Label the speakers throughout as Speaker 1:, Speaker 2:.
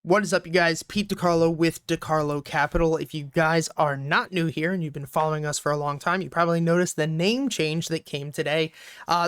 Speaker 1: What is up, you guys? Pete DiCarlo with DiCarlo Capital. If you guys are not new here and you've been following us for a long time, you probably noticed the name change that came today.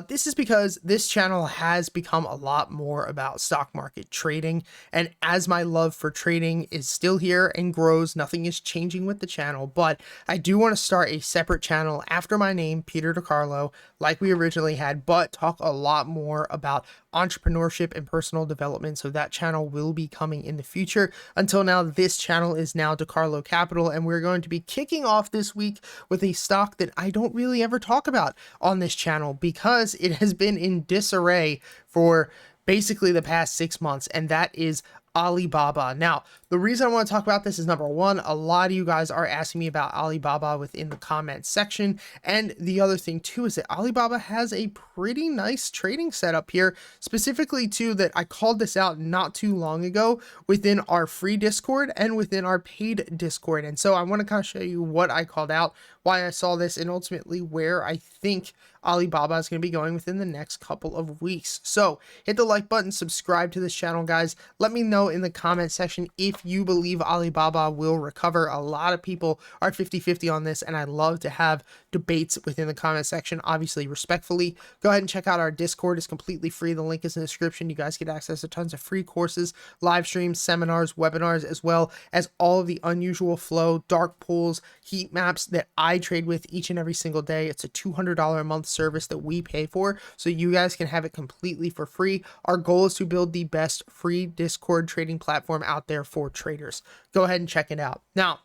Speaker 1: This is because this channel has become a lot more about stock market trading. And as my love for trading is still here and grows, nothing is changing with the channel. But I do want to start a separate channel after my name, Peter DiCarlo, like we originally had, but talk a lot more about entrepreneurship and personal development. So that channel will be coming in the future. Until now, this channel is now DiCarlo Capital, and we're going to be kicking off this week with a stock that I don't really ever talk about on this channel because it has been in disarray for basically the past 6 months, and that is Alibaba. Now, the reason I want to talk about this is number one, a lot of you guys are asking me about Alibaba within the comments section. And the other thing too is that Alibaba has a pretty nice trading setup here, specifically too that I called this out not too long ago within our free Discord and within our paid Discord. And so I want to kind of show you what I called out, why I saw this, and ultimately where I think Alibaba is going to be going within the next couple of weeks. So hit the like button, subscribe to this channel, guys. Let me know in the comment section if you believe Alibaba will recover. A lot of people are 50-50 on this, and I love to have debates within the comment section, obviously respectfully. Go ahead and check out our Discord. It's completely free. The link is in the description. You guys get access to tons of free courses, live streams, seminars, webinars, as well as all of the unusual flow, dark pools, heat maps that I trade with each and every single day. It's a $200 a month service that we pay for, so you guys can have it completely for free. Our goal is to build the best free Discord trading platform out there for traders. Go ahead and check it out. Now,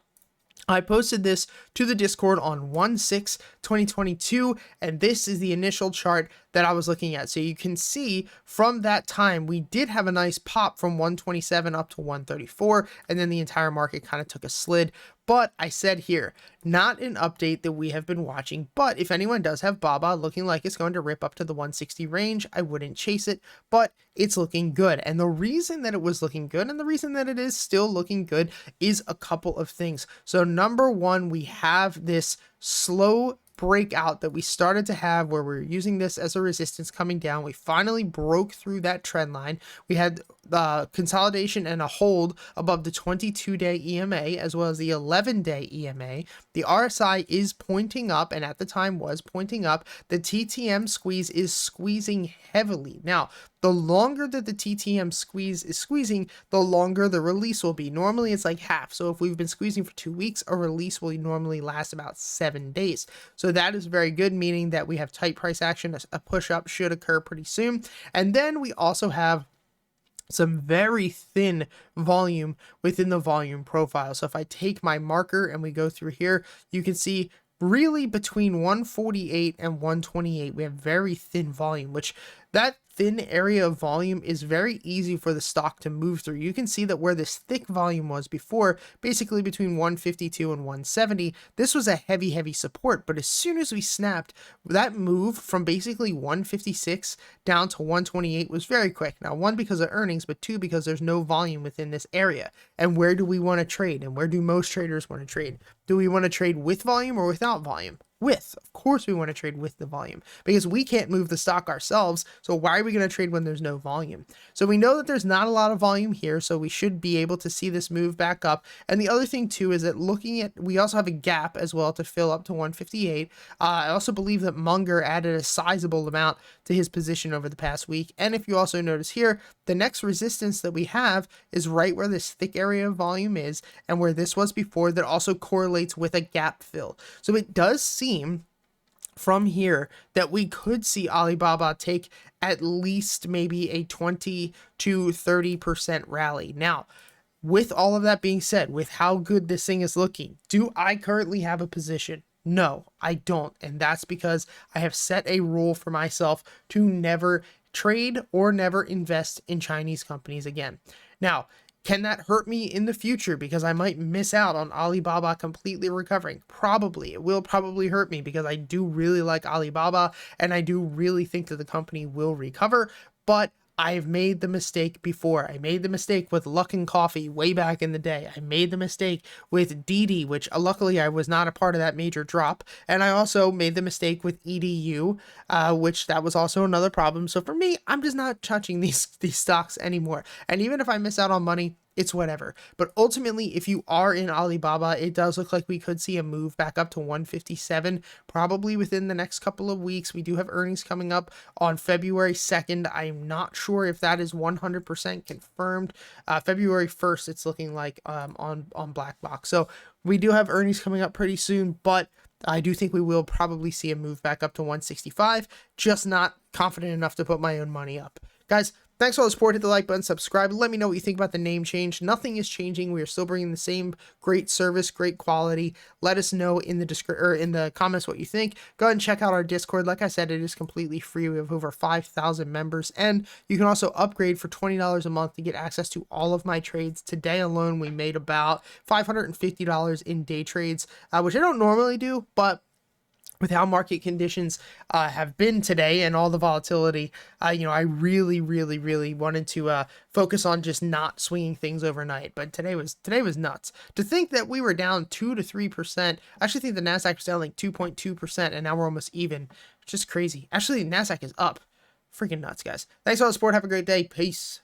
Speaker 1: I posted this to the Discord on 1/6/2022, and this is the initial chart that I was looking at. So you can see from that time, we did have a nice pop from 127 up to 134, and then the entire market kind of took a slid. But I said here, not an update that we have been watching, but if anyone does have BABA looking like it's going to rip up to the 160 range, I wouldn't chase it, but it's looking good. And the reason that it was looking good and the reason that it is still looking good is a couple of things. So number one, we have this slow breakout that we started to have where we're using this as a resistance coming down. We finally broke through that trend line. We had consolidation and a hold above the 22-day EMA as well as the 11-day EMA. The RSI is pointing up, and at the time was pointing up. The TTM squeeze is squeezing heavily. Now, the longer that the TTM squeeze is squeezing, the longer the release will be. Normally it's like half. So if we've been squeezing for 2 weeks, a release will normally last about 7 days. So that is very good, meaning that we have tight price action. A push up should occur pretty soon. And then we also have some very thin volume within the volume profile. So if I take my marker and we go through here, you can see really between 148 and 128, we have very thin volume, which that thin area of volume is very easy for the stock to move through. You can see that where this thick volume was before, basically between 152 and 170, this was a heavy support. But as soon as we snapped, that move from basically 156 down to 128 was very quick. Now, one, because of earnings, but two, because there's no volume within this area. And where do we want to trade? And where do most traders want to trade? Do we want to trade with volume or without volume? With. Of course we want to trade with the volume because we can't move the stock ourselves. So why are we going to trade when there's no volume? So we know that there's not a lot of volume here, so we should be able to see this move back up. And the other thing too is that looking at, we also have a gap as well to fill up to 158. I also believe that Munger added a sizable amount to his position over the past week. And if you also notice here, the next resistance that we have is right where this thick area of volume is and where this was before, that also correlates with a gap fill. So it does seem from here that we could see Alibaba take at least maybe a 20 to 30% rally. Now, with all of that being said, with how good this thing is looking, do I currently have a position? No, I don't. And that's because I have set a rule for myself to never trade or never invest in Chinese companies again. Now, can that hurt me in the future because I might miss out on Alibaba completely recovering? Probably. It will probably hurt me because I do really like Alibaba and I do really think that the company will recover, but I've made the mistake before. I made the mistake with Luckin Coffee way back in the day. I made the mistake with DD, which luckily I was not a part of that major drop. And I also made the mistake with EDU, which that was also another problem. So for me, I'm just not touching these stocks anymore. And even if I miss out on money, it's whatever. But ultimately, if you are in Alibaba, it does look like we could see a move back up to 157 probably within the next couple of weeks. We do have earnings coming up on February 2nd. I'm not sure if that is 100% confirmed. February 1st, it's looking like on Black Box. So we do have earnings coming up pretty soon, but I do think we will probably see a move back up to 165, just not confident enough to put my own money up. Guys, thanks for all the support. Hit the like button, subscribe. Let me know what you think about the name change. Nothing is changing. We are still bringing the same great service, great quality. Let us know in the comments what you think. Go ahead and check out our Discord. Like I said, it is completely free. We have over 5,000 members, and you can also upgrade for $20 a month to get access to all of my trades. Today alone, we made about $550 in day trades, which I don't normally do, but with how market conditions have been today and all the volatility, I really wanted to focus on just not swinging things overnight. But today was nuts. To think that we were down 2 to 3%. I actually think the Nasdaq was down like 2.2%, and now we're almost even. Just crazy. Actually, Nasdaq is up. Freaking nuts, guys. Thanks for all the support. Have a great day. Peace.